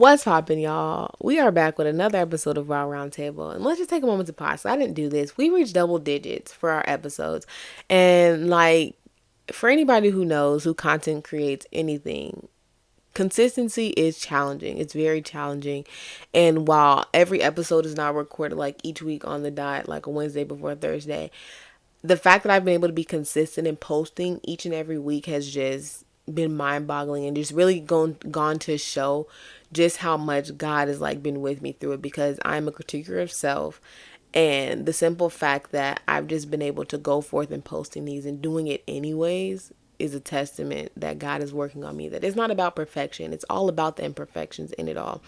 What's poppin', y'all? We are back with another episode of Raw Roundtable, and let's just take a moment to pause. I didn't do this. We reached double digits for our episodes, and like for anybody who knows who content creates anything, consistency is challenging. It's very challenging, and while every episode is not recorded like each week on the dot, like a Wednesday before Thursday, the fact that I've been able to be consistent in posting each and every week has just been mind boggling and just really gone to show just how much God has like been with me through it, because I'm a critiquer of self, and the simple fact that I've just been able to go forth and posting these and doing it anyways is a testament that God is working on me, that it's not about perfection. It's all about the imperfections in it all.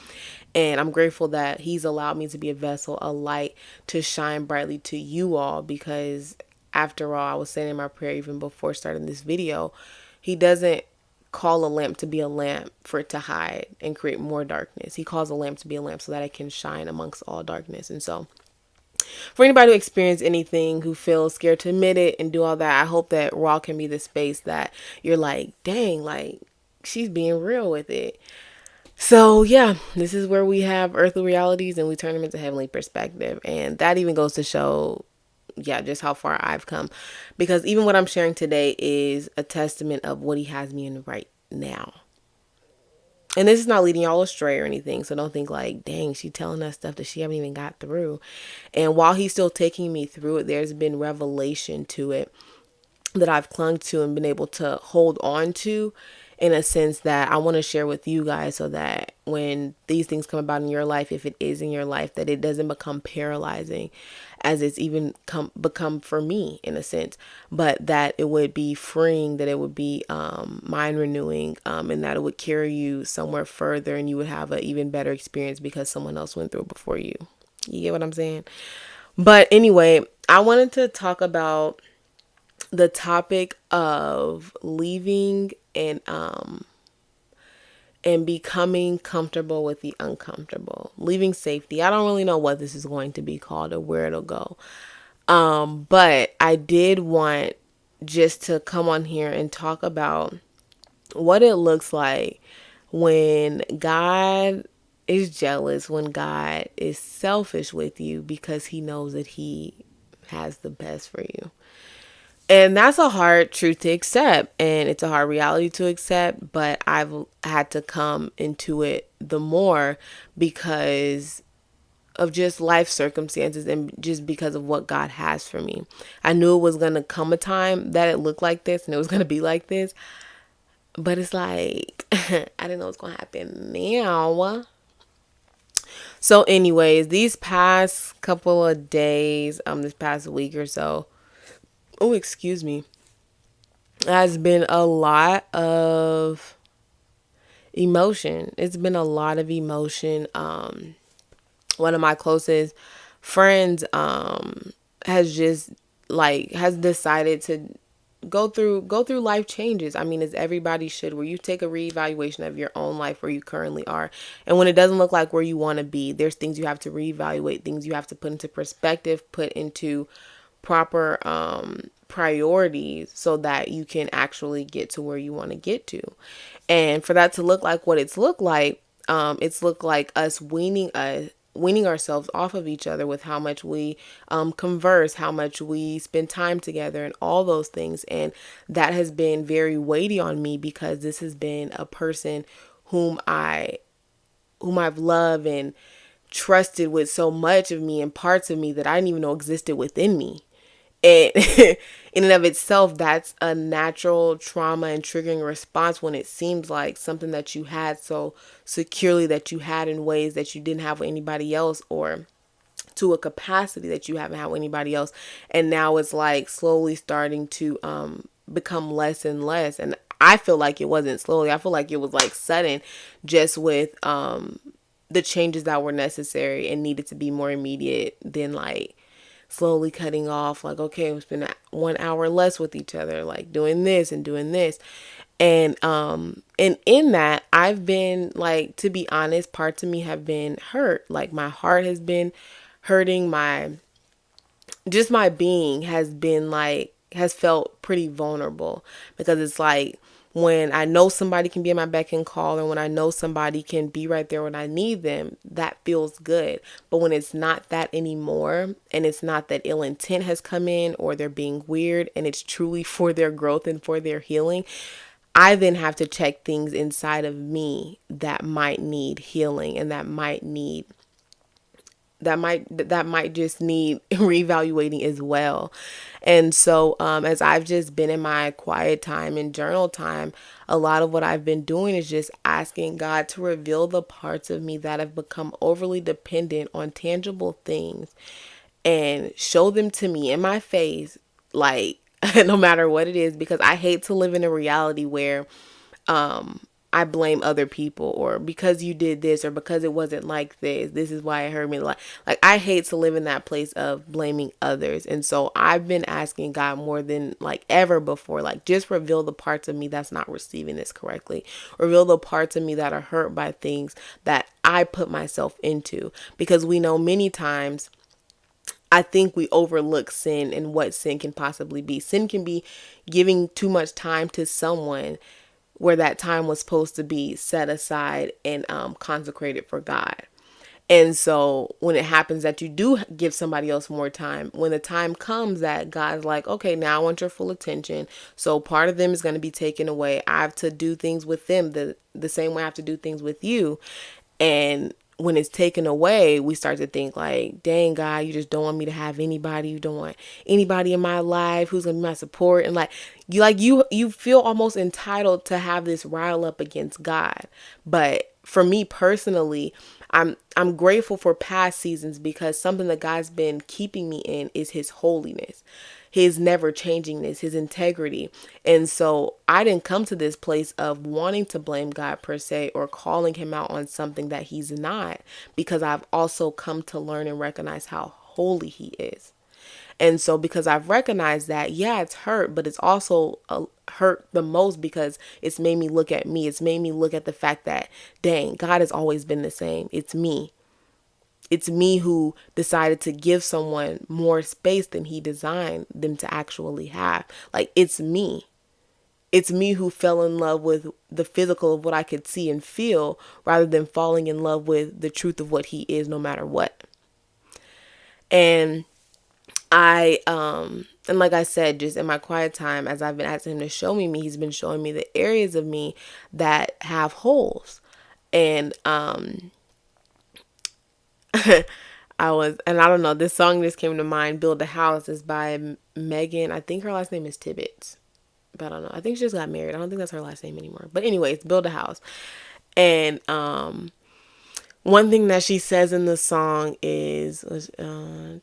And I'm grateful that he's allowed me to be a vessel, a light to shine brightly to you all, because after all, I was saying in my prayer even before starting this video, he doesn't call a lamp to be a lamp for it to hide and create more darkness. He calls a lamp to be a lamp so that it can shine amongst all darkness. And so for anybody who experienced anything, who feels scared to admit it and do all that, I hope that Raw can be the space that you're like, dang, like she's being real with it. So yeah, this is where we have earthly realities and we turn them into heavenly perspective. And that even goes to show, yeah, just how far I've come. Because even what I'm sharing today is a testament of what he has me in right now. And this is not leading y'all astray or anything. So don't think like, dang, she telling us stuff that she haven't even got through. And while he's still taking me through it, there's been revelation to it that I've clung to and been able to hold on to, in a sense that I want to share with you guys, so that when these things come about in your life, if it is in your life, that it doesn't become paralyzing as it's even become for me in a sense, but that it would be freeing, that it would be mind renewing, and that it would carry you somewhere further and you would have an even better experience because someone else went through it before you. You get what I'm saying? But anyway, I wanted to talk about the topic of leaving and becoming comfortable with the uncomfortable, leaving safety. I don't really know what this is going to be called or where it'll go, but I did want just to come on here and talk about what it looks like when God is jealous, when God is selfish with you because he knows that he has the best for you. And that's a hard truth to accept, and it's a hard reality to accept, but I've had to come into it the more because of just life circumstances and just because of what God has for me. I knew it was going to come a time that it looked like this and it was going to be like this, but it's like I didn't know what's going to happen now. So anyways, these past couple of days, this past week or so, oh, excuse me, has been a lot of emotion. It's been a lot of emotion. One of my closest friends has just has decided to go through life changes. I mean, as everybody should, where you take a reevaluation of your own life, where you currently are, and when it doesn't look like where you want to be, there's things you have to reevaluate, things you have to put into perspective, put into proper priorities so that you can actually get to where you want to get to. And for that to look like what it's looked like us weaning ourselves off of each other with how much we converse, how much we spend time together, and all those things. And that has been very weighty on me because this has been a person whom I've loved and trusted with so much of me and parts of me that I didn't even know existed within me. And in and of itself, that's a natural trauma and triggering response when it seems like something that you had so securely, that you had in ways that you didn't have with anybody else, or to a capacity that you haven't had with anybody else. And now it's like slowly starting to become less and less. And I feel like it wasn't slowly. I feel like it was like sudden, just with the changes that were necessary and needed to be more immediate than like slowly cutting off, like, okay, we spend 1 hour less with each other, like doing this and doing this. And in that, I've been like, to be honest, parts of me have been hurt. Like my heart has been hurting, my being has been like, has felt pretty vulnerable, because it's like when I know somebody can be in my beck and call, and when I know somebody can be right there when I need them, that feels good. But when it's not that anymore, and it's not that ill intent has come in or they're being weird, and it's truly for their growth and for their healing, I then have to check things inside of me that might need healing, and that might just need reevaluating as well. And so as I've just been in my quiet time and journal time, a lot of what I've been doing is just asking God to reveal the parts of me that have become overly dependent on tangible things, and show them to me in my face, like no matter what it is, because I hate to live in a reality where I blame other people, or because you did this, or because it wasn't like this is why it hurt me. Like I hate to live in that place of blaming others. And so I've been asking God more than like ever before, like, just reveal the parts of me that's not receiving this correctly. Reveal the parts of me that are hurt by things that I put myself into, because we know many times I think we overlook sin and what sin can possibly be. Sin can be giving too much time to someone where that time was supposed to be set aside and consecrated for God. And so when it happens that you do give somebody else more time, when the time comes that God's like, okay, now I want your full attention. So part of them is going to be taken away. I have to do things with them the same way I have to do things with you. And when it's taken away, we start to think like, dang, God, you just don't want me to have anybody. You don't want anybody in my life who's gonna be my support. And you feel almost entitled to have this rile up against God. But for me personally, I'm grateful for past seasons, because something that God's been keeping me in is his holiness, his never changingness, his integrity. And so I didn't come to this place of wanting to blame God per se, or calling him out on something that he's not, because I've also come to learn and recognize how holy he is. And so because I've recognized that, yeah, it's hurt, but it's also hurt the most because it's made me look at me. It's made me look at the fact that, dang, God has always been the same. It's me. It's me who decided to give someone more space than he designed them to actually have. Like, it's me. It's me who fell in love with the physical of what I could see and feel, rather than falling in love with the truth of what he is, no matter what. And and like I said, just in my quiet time, as I've been asking him to show me, he's been showing me the areas of me that have holes. And and I don't know, this song just came to mind. Build a House is by Megan. I think her last name is Tibbetts, but I don't know. I think she just got married. I don't think that's her last name anymore. But anyways, Build a House. And one thing that she says in the song is, and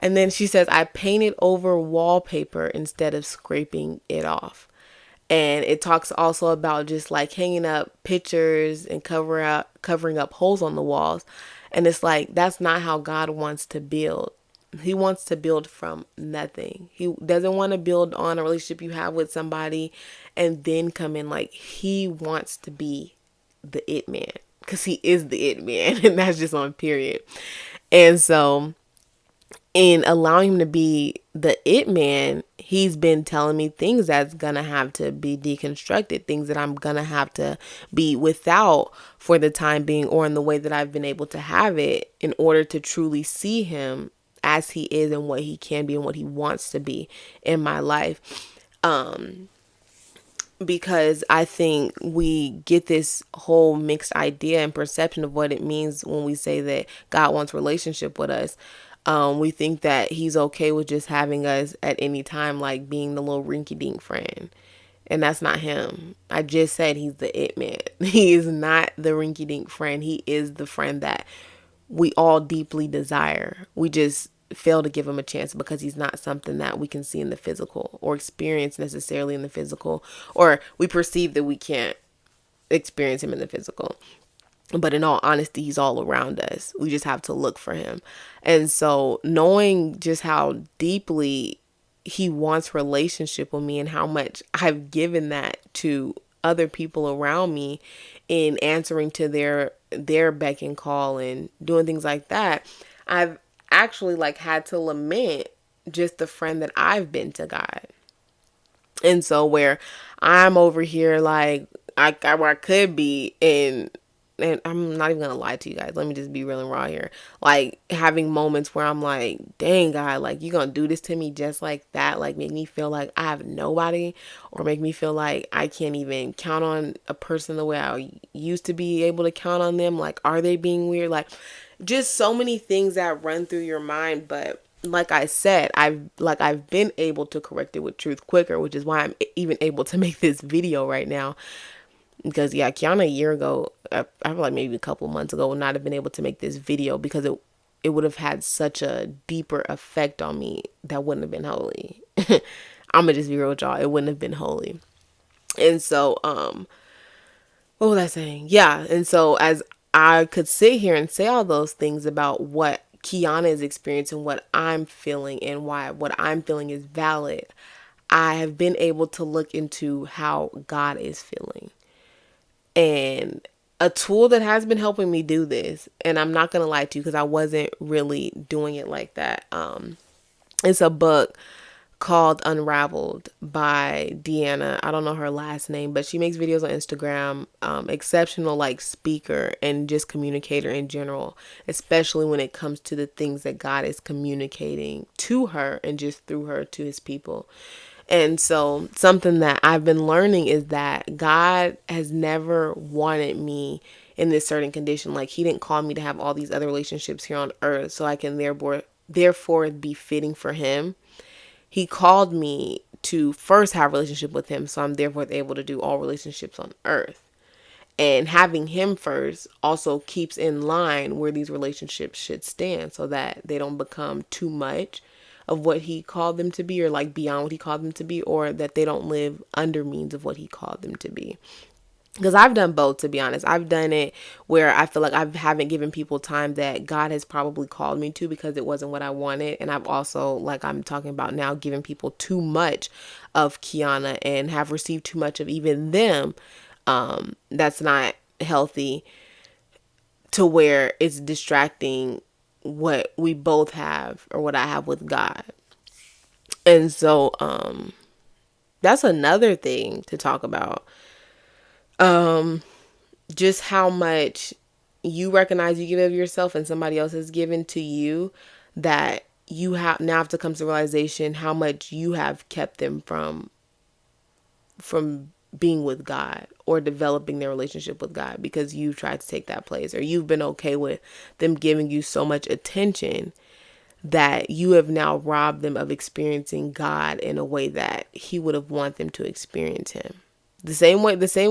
then she says, I painted over wallpaper instead of scraping it off. And it talks also about just like hanging up pictures and covering up holes on the walls. And it's like, that's not how God wants to build. He wants to build from nothing. He doesn't want to build on a relationship you have with somebody and then come in. Like, he wants to be the it man, because he is the it man, and that's just on period. And so in allowing him to be the it man, he's been telling me things that's gonna have to be deconstructed, things that I'm gonna have to be without for the time being, or in the way that I've been able to have it, in order to truly see him as he is and what he can be and what he wants to be in my life. Because I think we get this whole mixed idea and perception of what it means when we say that God wants relationship with us. We think that he's okay with just having us at any time, like being the little rinky dink friend. And that's not him. I just said he's the it man. He is not the rinky dink friend. He is the friend that we all deeply desire. We just fail to give him a chance because he's not something that we can see in the physical or experience necessarily in the physical, or we perceive that we can't experience him in the physical. But in all honesty, he's all around us. We just have to look for him. And so knowing just how deeply he wants relationship with me, and how much I've given that to other people around me in answering to their beck and call and doing things like that, I've actually like had to lament just the friend that I've been to God. And so where I'm over here like where I could be and I'm not even gonna lie to you guys. Let me just be real and raw here. Like having moments where I'm like, dang God, like you gonna do this to me just like that? Like make me feel like I have nobody, or make me feel like I can't even count on a person the way I used to be able to count on them. Like, are they being weird? Like just so many things that run through your mind. But like I said, I've been able to correct it with truth quicker, which is why I'm even able to make this video right now. Because yeah, Kiana a year ago, I feel like maybe a couple months ago, would not have been able to make this video because it would have had such a deeper effect on me that wouldn't have been holy. I'm gonna just be real with y'all. It wouldn't have been holy. And so, what was I saying? Yeah. And so as I could sit here and say all those things about what Kiana is experiencing, what I'm feeling, and why what I'm feeling is valid, I have been able to look into how God is feeling. And a tool that has been helping me do this, and I'm not going to lie to you because I wasn't really doing it like that. It's a book called Unraveled by Deanna. I don't know her last name, but she makes videos on Instagram. Exceptional like speaker and just communicator in general, especially when it comes to the things that God is communicating to her and just through her to his people. And so something that I've been learning is that God has never wanted me in this certain condition. Like he didn't call me to have all these other relationships here on earth so I can therefore be fitting for him. He called me to first have a relationship with him, so I'm therefore able to do all relationships on earth. And having him first also keeps in line where these relationships should stand so that they don't become too much of what he called them to be, or like beyond what he called them to be, or that they don't live under means of what he called them to be. Because I've done both, to be honest. I've done it where I feel like I haven't given people time that God has probably called me to because it wasn't what I wanted. And I've also, like I'm talking about now, given people too much of Kiana and have received too much of even them. That's not healthy, to where it's distracting what we both have or what I have with God. And so that's another thing to talk about. Just how much you recognize you give of yourself and somebody else has given to you, that you have to come to the realization how much you have kept them from being with God or developing their relationship with God because you've tried to take that place, or you've been okay with them giving you so much attention that you have now robbed them of experiencing God in a way that he would have wanted them to experience him. The same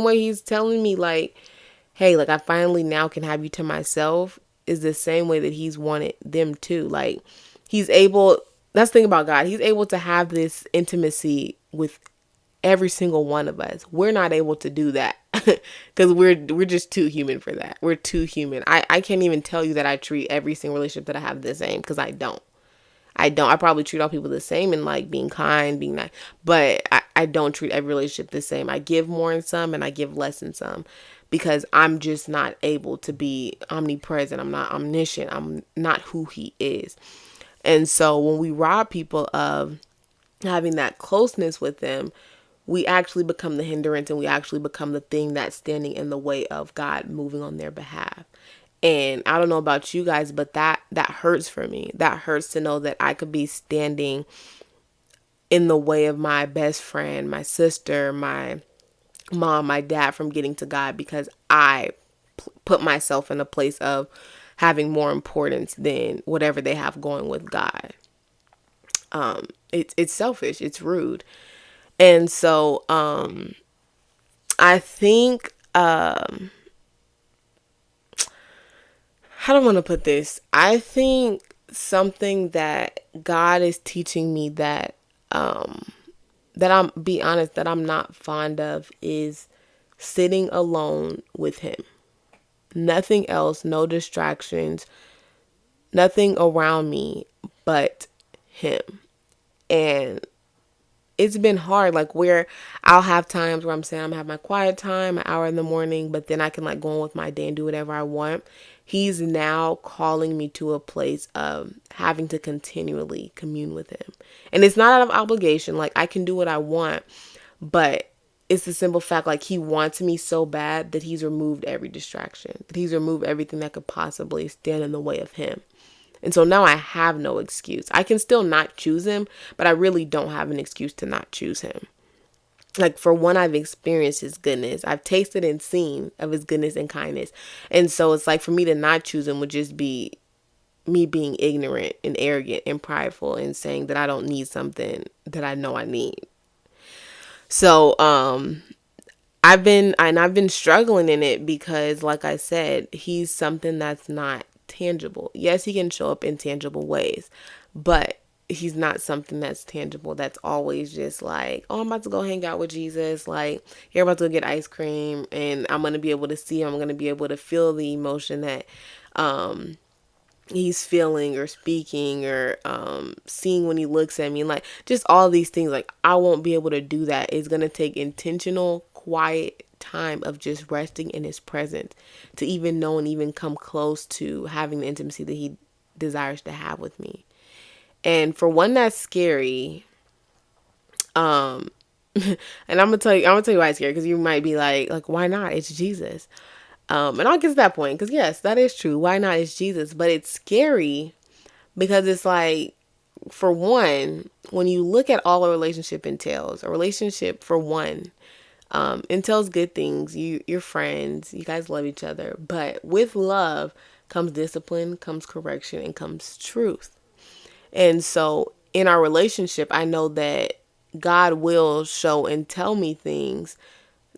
way he's telling me like, hey, like I finally now can have you to myself, is the same way that he's wanted them to. Like he's able, that's the thing about God. He's able to have this intimacy with every single one of us. We're not able to do that because we're just too human for that. We're too human. I can't even tell you that I treat every single relationship that I have the same, because I don't. I probably treat all people the same and like being kind, being nice, but I don't treat every relationship the same. I give more in some and I give less in some because I'm just not able to be omnipresent. I'm not omniscient. I'm not who he is. And so when we rob people of having that closeness with them, we actually become the hindrance, and we actually become the thing that's standing in the way of God moving on their behalf. And I don't know about you guys, but that hurts for me. That hurts to know that I could be standing in the way of my best friend, my sister, my mom, my dad from getting to God because I put myself in a place of having more importance than whatever they have going with God. It's selfish. It's rude. And so I think how do I want to put this? I think something that God is teaching me that I'm be honest that I'm not fond of is sitting alone with him. Nothing else, no distractions, nothing around me but him. And it's been hard, like where I'll have times where I'm saying I'm gonna have my quiet time, an hour in the morning, but then I can like go on with my day and do whatever I want. He's now calling me to a place of having to continually commune with him. And it's not out of obligation. Like I can do what I want, but it's the simple fact like he wants me so bad that he's removed every distraction, that he's removed everything that could possibly stand in the way of him. And so now I have no excuse. I can still not choose him, but I really don't have an excuse to not choose him. Like, for one, I've experienced his goodness. I've tasted and seen of his goodness and kindness. And so it's like for me to not choose him would just be me being ignorant and arrogant and prideful and saying that I don't need something that I know I need. So, I've been struggling in it because like I said, he's something that's not tangible. Yes, he can show up in tangible ways, but he's not something that's tangible. That's always just like, oh, I'm about to go hang out with Jesus. Like, you're about to go get ice cream and I'm going to be able to see him. I'm going to be able to feel the emotion that he's feeling or speaking or seeing when he looks at me. Like, just all these things. Like, I won't be able to do that. It's going to take intentional, quiet time of just resting in his presence to even know and even come close to having the intimacy that he desires to have with me. And for one, that's scary. And I'm gonna tell you why it's scary, because you might be like, why not? It's Jesus. And I'll get to that point, because yes, that is true. Why not? It's Jesus. But it's scary because it's like, for one, when you look at all a relationship entails, a relationship for one, entails good things. You're friends. You guys love each other. But with love comes discipline, comes correction, and comes truth. And so in our relationship, I know that God will show and tell me things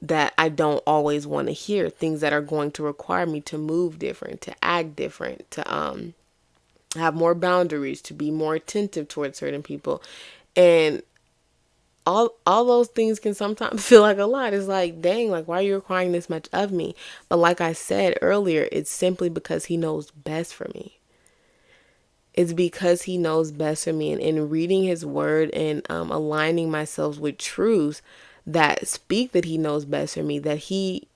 that I don't always want to hear, things that are going to require me to move different, to act different, to have more boundaries, to be more attentive towards certain people. And all those things can sometimes feel like a lot. It's like, dang, like why are you requiring this much of me? But like I said earlier, it's simply because he knows best for me. It's because he knows best for me, and in reading his word and aligning myself with truths that speak that he knows best for me, that he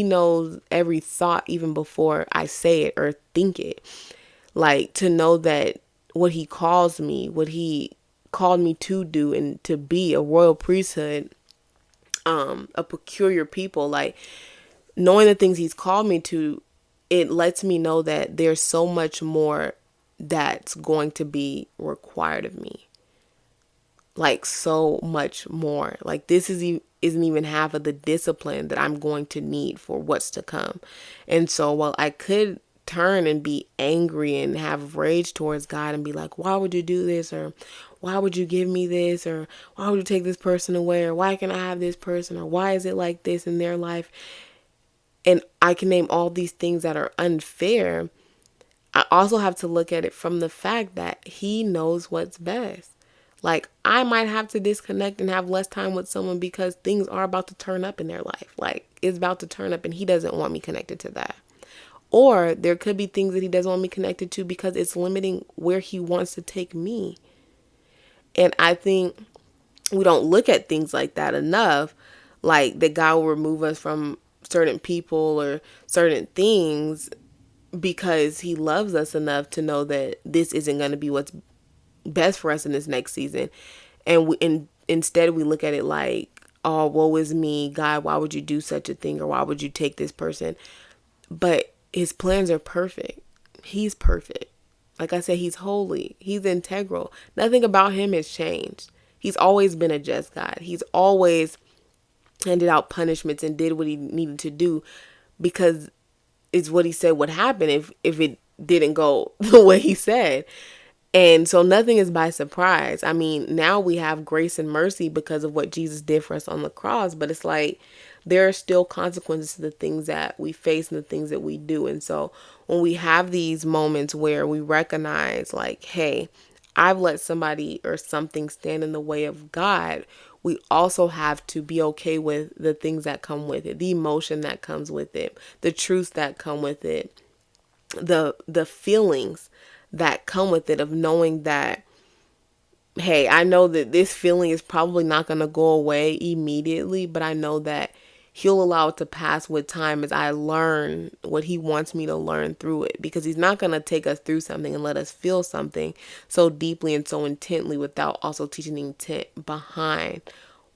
knows every thought even before I say it or think it. Like, to know that what he calls me, what he called me to do and to be, a royal priesthood, a peculiar people, like knowing the things he's called me to, it lets me know that there's so much more that's going to be required of me. Like, so much more. Like, this isn't even half of the discipline that I'm going to need for what's to come. And so while I could turn and be angry and have rage towards God and be like, why would you do this? Or why would you give me this? Or why would you take this person away? Or why can't I have this person? Or why is it like this in their life? And I can name all these things that are unfair. I also have to look at it from the fact that he knows what's best. Like, I might have to disconnect and have less time with someone because things are about to turn up in their life. Like, it's about to turn up and he doesn't want me connected to that. Or there could be things that he doesn't want me connected to because it's limiting where he wants to take me. And I think we don't look at things like that enough. Like, that God will remove us from certain people or certain things because he loves us enough to know that this isn't going to be what's best for us in this next season. And instead we look at it like, oh, woe is me, God, why would you do such a thing? Or why would you take this person? But his plans are perfect. He's perfect. Like I said, he's holy. He's integral. Nothing about him has changed. He's always been a just God. He's always handed out punishments and did what he needed to do because it's what he said would happen if it didn't go the way he said. And so nothing is by surprise. I mean, now we have grace and mercy because of what Jesus did for us on the cross, but it's like there are still consequences to the things that we face and the things that we do. And so when we have these moments where we recognize like, hey, I've let somebody or something stand in the way of God, we also have to be okay with the things that come with it, the emotion that comes with it, the truths that come with it, the feelings that come with it, of knowing that hey, I know that this feeling is probably not going to go away immediately, but I know that he'll allow it to pass with time as I learn what he wants me to learn through it, because he's not going to take us through something and let us feel something so deeply and so intently without also teaching the intent behind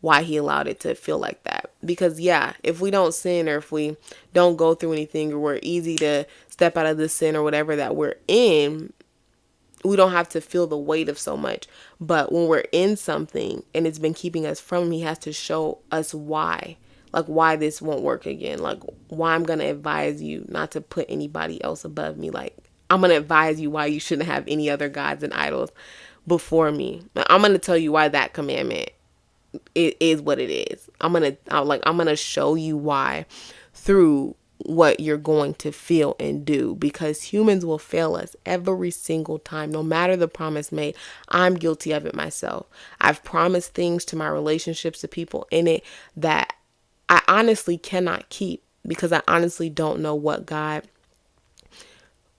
why he allowed it to feel like that. Because yeah, if we don't sin, or if we don't go through anything, or we're easy to step out of the sin or whatever that we're in, we don't have to feel the weight of so much. But when we're in something and it's been keeping us from him, he has to show us why. Like why this won't work again. Like why I'm going to advise you not to put anybody else above me. Like I'm going to advise you why you shouldn't have any other gods and idols before me. I'm going to tell you why that commandment it is what it is. I'm gonna show you why through what you're going to feel and do, because humans will fail us every single time, no matter the promise made. I'm guilty of it myself. I've promised things to my relationships, to people in it, that I honestly cannot keep, because I honestly don't know what God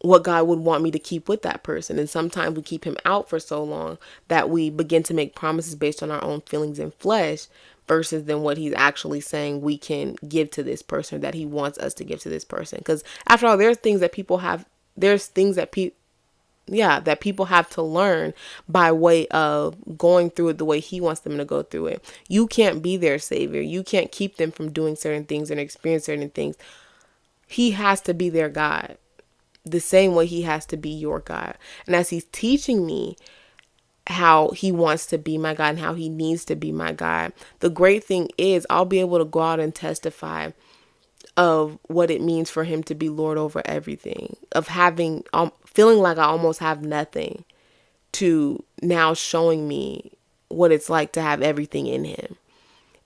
would want me to keep with that person. And sometimes we keep him out for so long that we begin to make promises based on our own feelings and flesh, versus than what he's actually saying we can give to this person, that he wants us to give to this person. Because after all, there's things that people have to learn by way of going through it the way he wants them to go through it. You can't be their savior. You can't keep them from doing certain things and experience certain things. He has to be their God, the same way he has to be your God. And as he's teaching me how he wants to be my God and how he needs to be my God, the great thing is I'll be able to go out and testify of what it means for him to be Lord over everything, of having feeling like I almost have nothing, to now showing me what it's like to have everything in him.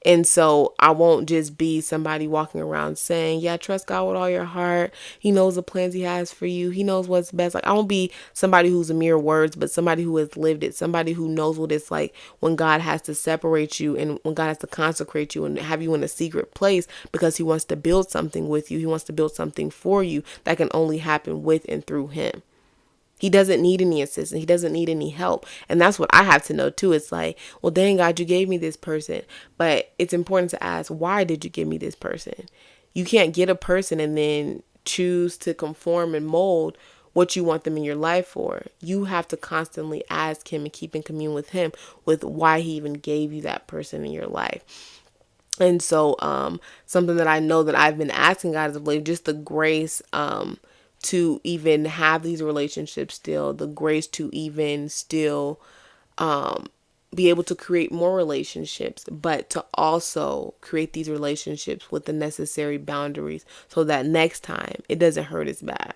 And so I won't just be somebody walking around saying, yeah, trust God with all your heart. He knows the plans he has for you. He knows what's best. Like, I won't be somebody who's a mere words, but somebody who has lived it. Somebody who knows what it's like when God has to separate you and when God has to consecrate you and have you in a secret place because he wants to build something with you. He wants to build something for you that can only happen with and through him. He doesn't need any assistance. He doesn't need any help. And that's what I have to know too. It's like, well, dang God, you gave me this person. But it's important to ask, why did you give me this person? You can't get a person and then choose to conform and mold what you want them in your life for. You have to constantly ask him and keep in commune with him with why he even gave you that person in your life. And so something that I know that I've been asking God as of late, just the grace to even have these relationships still, the grace to even still be able to create more relationships, but to also create these relationships with the necessary boundaries so that next time it doesn't hurt as bad.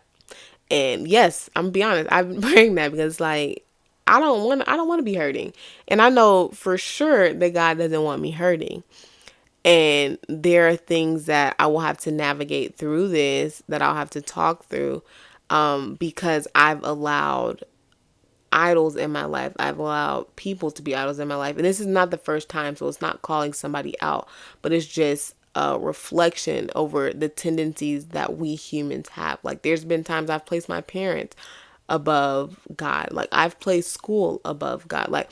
And yes, I'm gonna be honest, I've been praying that because like I don't want to be hurting. And I know for sure that God doesn't want me hurting. And there are things that I will have to navigate through this, that I'll have to talk through, because I've allowed idols in my life. I've allowed people to be idols in my life. And this is not the first time, so it's not calling somebody out, but it's just a reflection over the tendencies that we humans have. Like there's been times I've placed my parents above God. Like I've placed school above God. Like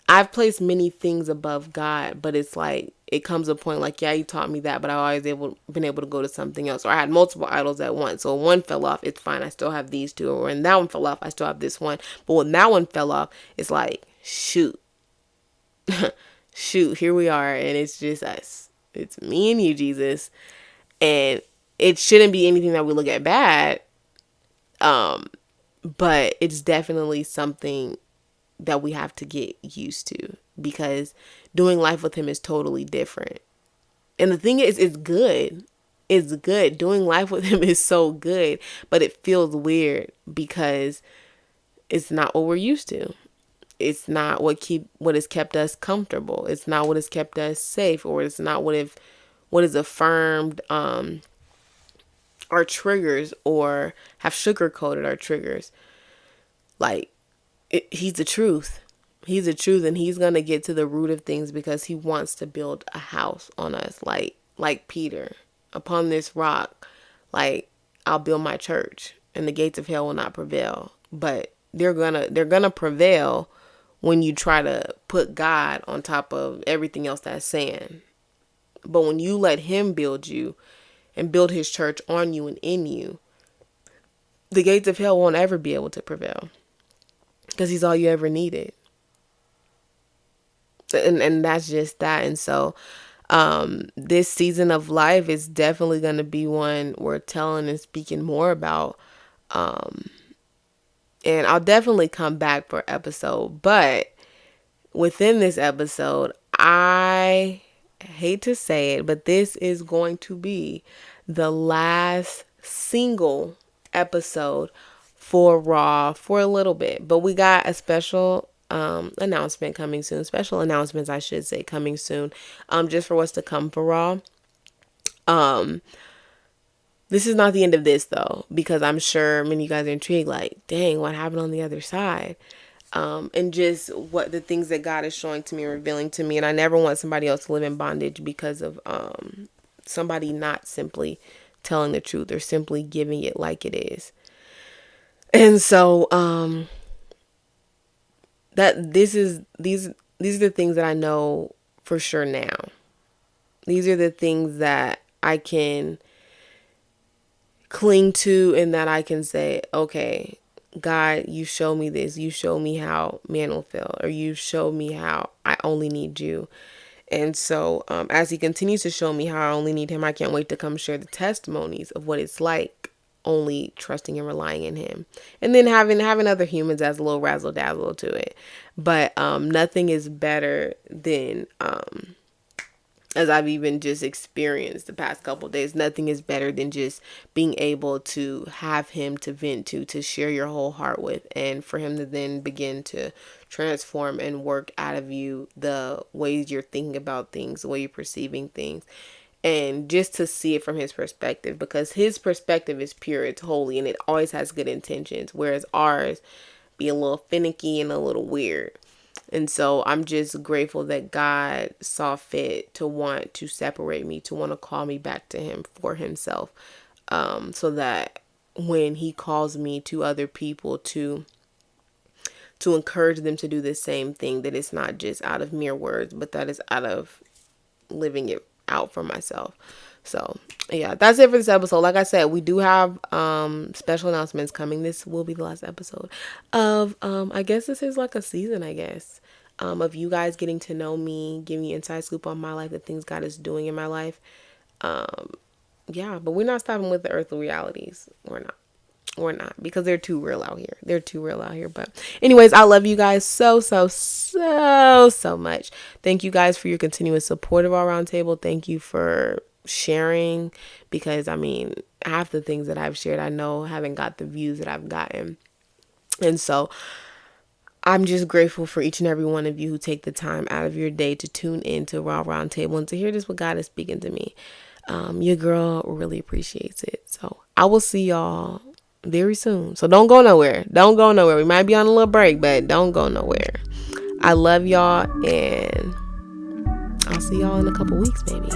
I've placed many things above God, but it's like it comes a point like, yeah, you taught me that, but I always been able to go to something else. Or I had multiple idols at once. So one fell off, it's fine. I still have these two. Or when that one fell off, I still have this one. But when that one fell off, it's like, shoot, shoot, here we are, and it's just us. It's me and you, Jesus, and it shouldn't be anything that we look at bad. But it's definitely something that we have to get used to, because doing life with him is totally different. And the thing is, it's good. It's good. Doing life with him is so good, but it feels weird because it's not what we're used to. It's not what has kept us comfortable. It's not what has kept us safe, or it's not what has affirmed our triggers or have sugarcoated our triggers. Like he's the truth. He's the truth, and he's going to get to the root of things because he wants to build a house on us. Like Peter, upon this rock, like I'll build my church and the gates of hell will not prevail. But they're going to prevail when you try to put God on top of everything else that's saying. But when you let him build you and build his church on you and in you, the gates of hell won't ever be able to prevail, because he's all you ever needed. And that's just that. And so this season of life is definitely going to be one we're telling and speaking more about. And I'll definitely come back for episode. But within this episode, I hate to say it, but this is going to be the last single episode for Raw for a little bit. But we got a special announcement coming soon. Special announcements, I should say, coming soon. Just for what's to come for Raw. This is not the end of this, though, because I'm sure many of you guys are intrigued, like, dang, what happened on the other side? And just what the things that God is showing to me and revealing to me. And I never want somebody else to live in bondage because of somebody not simply telling the truth or simply giving it like it is. And so that these are the things that I know for sure now. These are the things that I can cling to, and that I can say, okay, God, you show me this. You show me how man will feel, or you show me how I only need you. And so as he continues to show me how I only need him, I can't wait to come share the testimonies of what it's like only trusting and relying in him. And then having other humans as a little razzle dazzle to it. But nothing is better than as I've even just experienced the past couple of days, nothing is better than just being able to have him to vent to share your whole heart with, and for him to then begin to transform and work out of you the ways you're thinking about things, the way you're perceiving things, and just to see it from his perspective, because his perspective is pure, it's holy, and it always has good intentions, whereas ours be a little finicky and a little weird. And so I'm just grateful that God saw fit to want to separate me, to want to call me back to him for himself. So that when he calls me to other people to encourage them to do the same thing, that it's not just out of mere words, but that is out of living it out for myself. So yeah, that's it for this episode. Like I said, we do have special announcements coming. This will be the last episode of I guess this is like a season, I guess, of you guys getting to know me, giving you inside scoop on my life, the things God is doing in my life. Yeah, but we're not stopping with the earthly realities. We're not, because they're too real out here. But anyways, I love you guys so much. Thank you guys for your continuous support of our roundtable. Thank you for sharing, because I mean, half the things that I've shared, I know haven't got the views that I've gotten. And so I'm just grateful for each and every one of you who take the time out of your day to tune in to Raw Roundtable and to hear just what God is speaking to me. Your girl really appreciates it. So I will see y'all very soon. So don't go nowhere. We might be on a little break, but don't go nowhere. I love y'all, and I'll see y'all in a couple weeks, maybe.